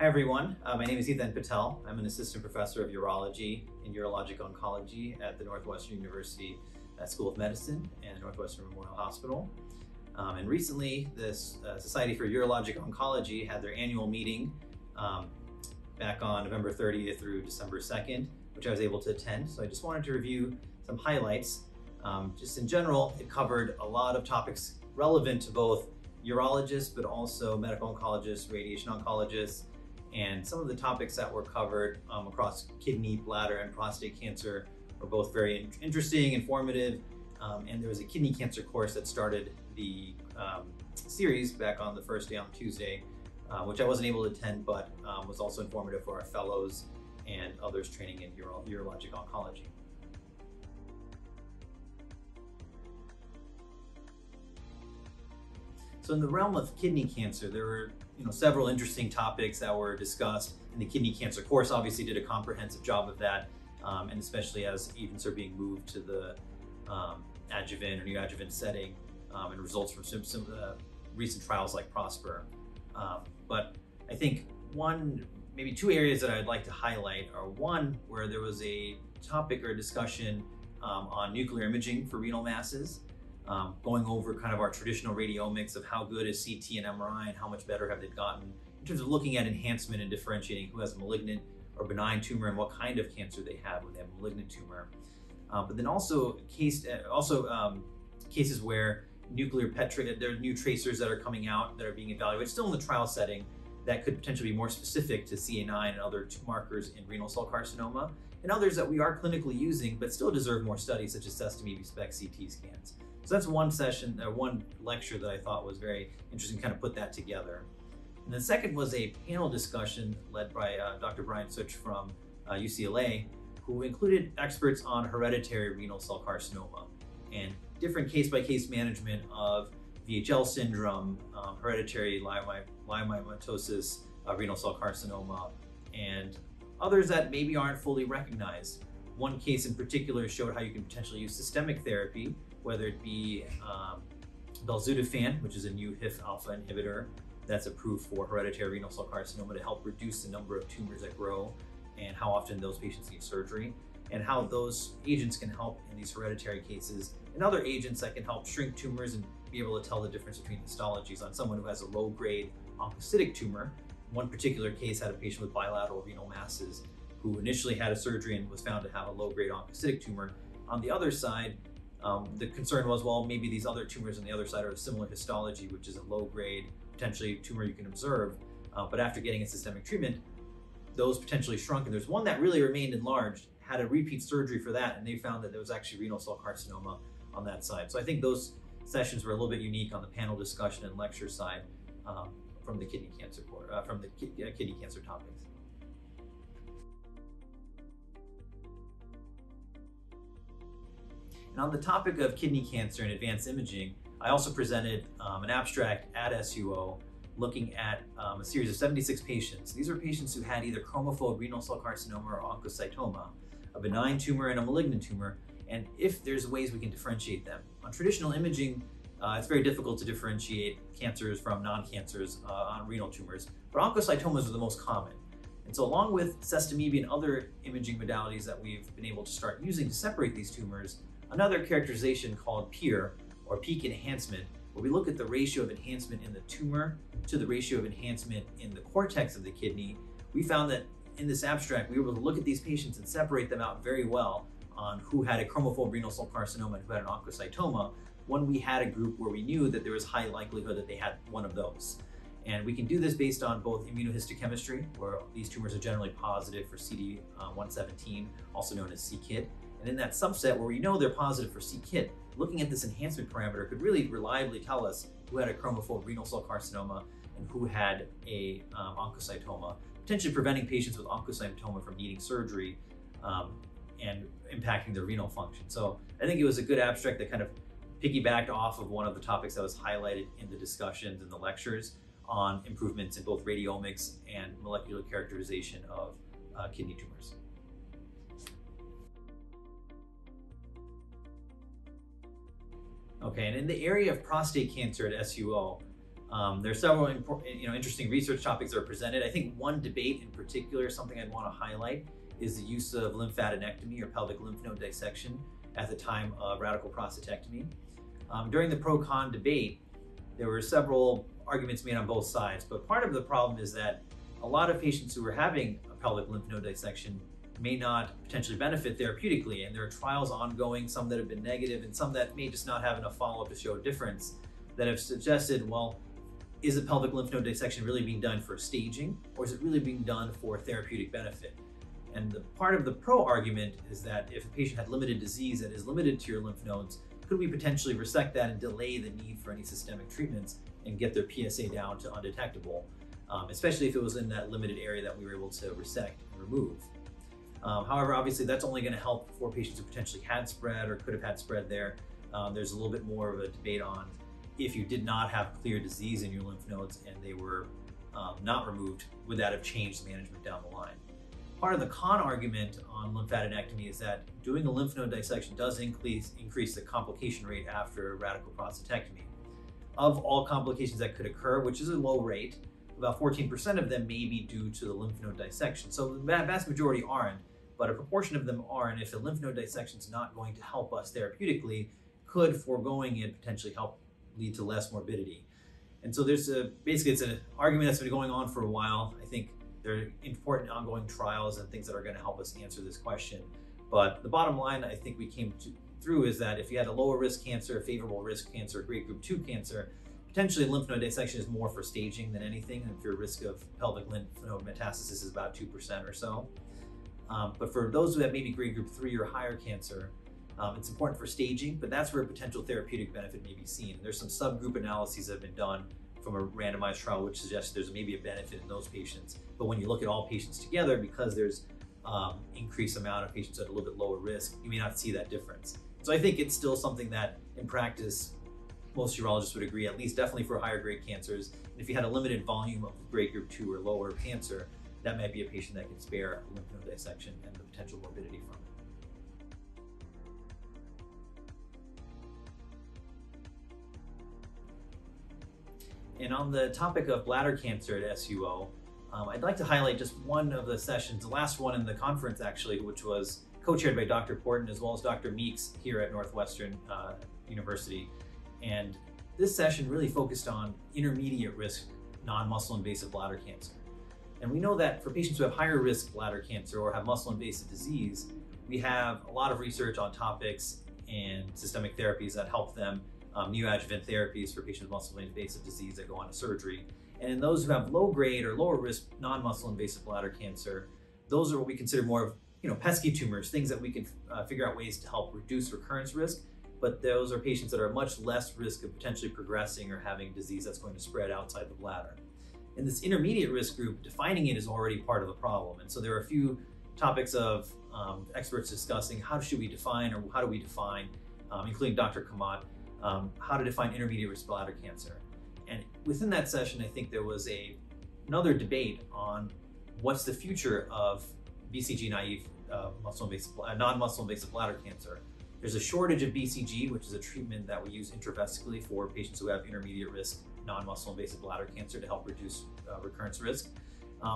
Hi everyone, my name is Hiten Patel. I'm an assistant professor of urology and urologic oncology at the Northwestern University School of Medicine and Northwestern Memorial Hospital. And recently, the Society for Urologic Oncology had their annual meeting back on November 30th through December 2nd, which I was able to attend. So I just wanted to review some highlights. Just in general, it covered a lot of topics relevant to both urologists, but also medical oncologists, radiation oncologists, and some of the topics that were covered across kidney, bladder, and prostate cancer were both very interesting, informative, and there was a kidney cancer course that started the series back on the first day on Tuesday, which I wasn't able to attend, but was also informative for our fellows and others training in urologic oncology. So in the realm of kidney cancer, there were several interesting topics that were discussed, and the kidney cancer course obviously did a comprehensive job of that, and especially as agents are being moved to the adjuvant or neoadjuvant setting, and results from some recent trials like PROSPER. But I think maybe two areas that I'd like to highlight are one where there was a topic or discussion on nuclear imaging for renal masses. Going over kind of our traditional radiomics of how good is CT and MRI and how much better have they gotten in terms of looking at enhancement and differentiating who has a malignant or benign tumor and what kind of cancer they have when they have a malignant tumor. But then also cases where there are new tracers that are coming out that are being evaluated still in the trial setting that could potentially be more specific to CA9 and other markers in renal cell carcinoma, and others that we are clinically using but still deserve more studies, such as sestamibi SPECT CT scans. So that's one session, one lecture that I thought was very interesting, kind of put that together. And the second was a panel discussion led by Dr. Brian Such from UCLA, who included experts on hereditary renal cell carcinoma and different case-by-case management of VHL syndrome, hereditary leiomyomatosis, renal cell carcinoma, and others that maybe aren't fully recognized. One case in particular showed how you can potentially use systemic therapy, whether it be belzutifan, which is a new HIF alpha inhibitor that's approved for hereditary renal cell carcinoma to help reduce the number of tumors that grow and how often those patients need surgery, and how those agents can help in these hereditary cases, and other agents that can help shrink tumors and be able to tell the difference between histologies on someone who has a low-grade oncocytic tumor. One particular case had a patient with bilateral renal masses who initially had a surgery and was found to have a low-grade oncocytic tumor. On the other side, the concern was, well, maybe these other tumors on the other side are of similar histology, which is a low-grade, potentially tumor you can observe. But after getting a systemic treatment, those potentially shrunk. And there's one that really remained enlarged, had a repeat surgery for that, and they found that there was actually renal cell carcinoma on that side. So I think those sessions were a little bit unique on the panel discussion and lecture side from the kidney cancer kidney cancer topics. And on the topic of kidney cancer and advanced imaging, I also presented an abstract at SUO looking at a series of 76 patients. These are patients who had either chromophobe renal cell carcinoma or oncocytoma, a benign tumor and a malignant tumor, and if there's ways we can differentiate them. On traditional imaging, it's very difficult to differentiate cancers from non-cancers on renal tumors, but oncocytomas are the most common. And so along with sestamibi and other imaging modalities that we've been able to start using to separate these tumors, another characterization called PEER, or peak enhancement, where we look at the ratio of enhancement in the tumor to the ratio of enhancement in the cortex of the kidney, we found that in this abstract, we were able to look at these patients and separate them out very well on who had a chromophobe renal cell carcinoma and who had an oncocytoma, when we had a group where we knew that there was high likelihood that they had one of those. And we can do this based on both immunohistochemistry, where these tumors are generally positive for CD117, also known as c-KIT. And in that subset where we know they're positive for c-KIT, looking at this enhancement parameter could really reliably tell us who had a chromophobe renal cell carcinoma and who had a oncocytoma, potentially preventing patients with oncocytoma from needing surgery and impacting their renal function. So I think it was a good abstract that kind of piggybacked off of one of the topics that was highlighted in the discussions and the lectures on improvements in both radiomics and molecular characterization of kidney tumors. Okay, and in the area of prostate cancer at SUO, There are several important, interesting research topics that are presented. I think one debate in particular, something I'd want to highlight, is the use of lymphadenectomy or pelvic lymph node dissection at the time of radical prostatectomy. During the pro-con debate, there were several arguments made on both sides, but part of the problem is that a lot of patients who are having a pelvic lymph node dissection may not potentially benefit therapeutically, and there are trials ongoing, some that have been negative and some that may just not have enough follow-up to show a difference, that have suggested, well, is a pelvic lymph node dissection really being done for staging, or is it really being done for therapeutic benefit? And the part of the pro argument is that if a patient had limited disease that is limited to your lymph nodes, could we potentially resect that and delay the need for any systemic treatments and get their PSA down to undetectable, especially if it was in that limited area that we were able to resect and remove. However, obviously that's only going to help for patients who potentially had spread or could have had spread there. There's a little bit more of a debate on if you did not have clear disease in your lymph nodes and they were not removed, would that have changed management down the line? Part of the con argument on lymphadenectomy is that doing a lymph node dissection does increase the complication rate after radical prostatectomy. Of all complications that could occur, which is a low rate, about 14% of them may be due to the lymph node dissection. So the vast majority aren't, but a proportion of them are, and if a lymph node dissection is not going to help us therapeutically, could foregoing it potentially help lead to less morbidity. And so there's basically it's an argument that's been going on for a while. I think there are important ongoing trials and things that are going to help us answer this question. But the bottom line I think we came through is that if you had a lower risk cancer, favorable risk cancer, grade group 2 cancer, potentially lymph node dissection is more for staging than anything. And if your risk of pelvic lymph node metastasis is about 2% or so. But for those who have maybe grade group 3 or higher cancer, it's important for staging, but that's where potential therapeutic benefit may be seen. And there's some subgroup analyses that have been done from a randomized trial which suggests there's maybe a benefit in those patients. But when you look at all patients together, because there's increased amount of patients at a little bit lower risk, you may not see that difference. So I think it's still something that in practice, most urologists would agree, at least definitely for higher grade cancers. And if you had a limited volume of grade group 2 or lower cancer, that might be a patient that could spare a lymph node dissection and the potential morbidity from it. And on the topic of bladder cancer at SUO, I'd like to highlight just one of the sessions, the last one in the conference actually, which was co-chaired by Dr. Porton as well as Dr. Meeks here at Northwestern University. And this session really focused on intermediate risk non-muscle invasive bladder cancer. And we know that for patients who have higher risk bladder cancer or have muscle invasive disease, we have a lot of research on topics and systemic therapies that help them, neoadjuvant therapies for patients with muscle invasive disease that go on to surgery. And in those who have low grade or lower risk non-muscle invasive bladder cancer, those are what we consider more of pesky tumors, things that we can figure out ways to help reduce recurrence risk. But those are patients that are much less risk of potentially progressing or having disease that's going to spread outside the bladder. In this intermediate risk group, defining it is already part of the problem. And so there are a few topics of experts discussing how should we define or how do we define, including Dr. Kamat, how to define intermediate risk bladder cancer. And within that session, I think there was another debate on what's the future of BCG naive non-muscle invasive bladder cancer. There's a shortage of BCG, which is a treatment that we use intravesically for patients who have intermediate risk non-muscle invasive bladder cancer to help reduce recurrence risk.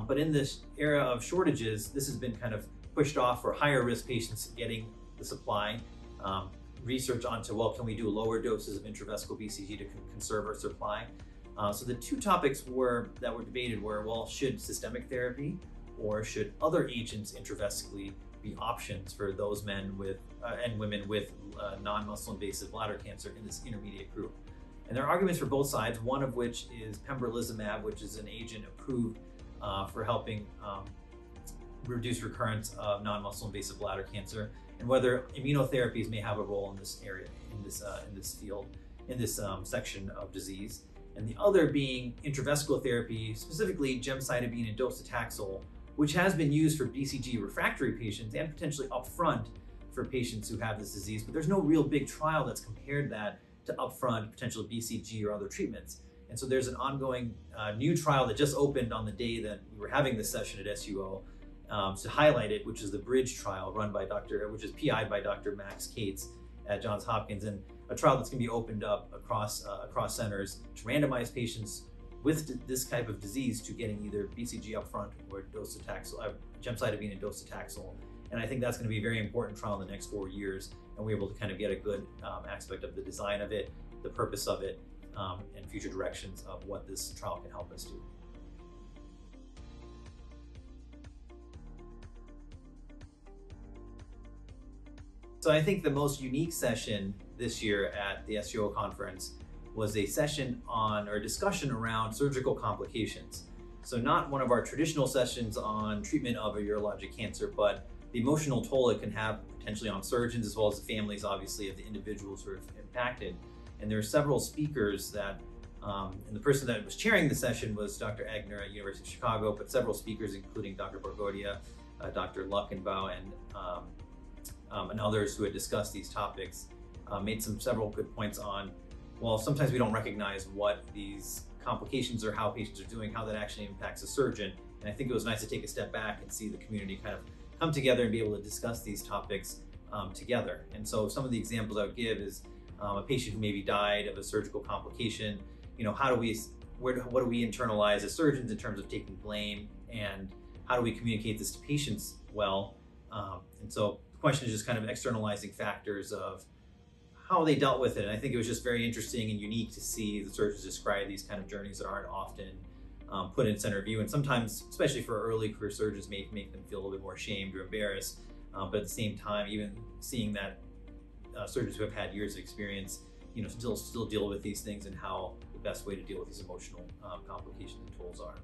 But in this era of shortages, this has been kind of pushed off for higher risk patients getting the supply. Research onto, well, can we do lower doses of intravesical BCG to conserve our supply? So the two topics that were debated were, well, should systemic therapy or should other agents intravesically be options for those men with and women with non-muscle invasive bladder cancer in this intermediate group? And there are arguments for both sides, one of which is pembrolizumab, which is an agent approved for helping reduce recurrence of non-muscle invasive bladder cancer, and whether immunotherapies may have a role in this area, in this field, in this section of disease. And the other being intravesical therapy, specifically gemcitabine and docetaxel, which has been used for BCG refractory patients and potentially upfront for patients who have this disease, but there's no real big trial that's compared that to upfront potential BCG or other treatments. And so there's an ongoing new trial that just opened on the day that we were having this session at SUO to highlight it, which is the BRIDGE trial run by which is PI'd by Dr. Max Cates at Johns Hopkins, and a trial that's going to be opened up across centers to randomize patients with this type of disease to getting either BCG upfront or gemcitabine and docetaxel. And I think that's going to be a very important trial in the next 4 years, and we're able to kind of get a good aspect of the design of it, the purpose of it, and future directions of what this trial can help us do. So I think the most unique session this year at the SUO conference was a session on, or discussion around, surgical complications. So not one of our traditional sessions on treatment of a urologic cancer, but the emotional toll it can have potentially on surgeons as well as the families, obviously, of the individuals who are impacted. And there are several speakers that, and the person that was chairing the session was Dr. Egner at University of Chicago, but several speakers, including Dr. Borgodia, Dr. Luckenbau, and others who had discussed these topics, made several good points on, well, sometimes we don't recognize what these complications or how patients are doing, how that actually impacts a surgeon. And I think it was nice to take a step back and see the community kind of come together and be able to discuss these topics together. And so some of the examples I would give is a patient who maybe died of a surgical complication. You know, what do we internalize as surgeons in terms of taking blame, and how do we communicate this to patients well? And so the question is just kind of externalizing factors of how they dealt with it. And I think it was just very interesting and unique to see the surgeons describe these kind of journeys that aren't often put in center view. And sometimes, especially for early career surgeons, may make them feel a little bit more ashamed or embarrassed. But at the same time, even seeing that surgeons who have had years of experience, you know, still deal with these things and how the best way to deal with these emotional complications and tolls are.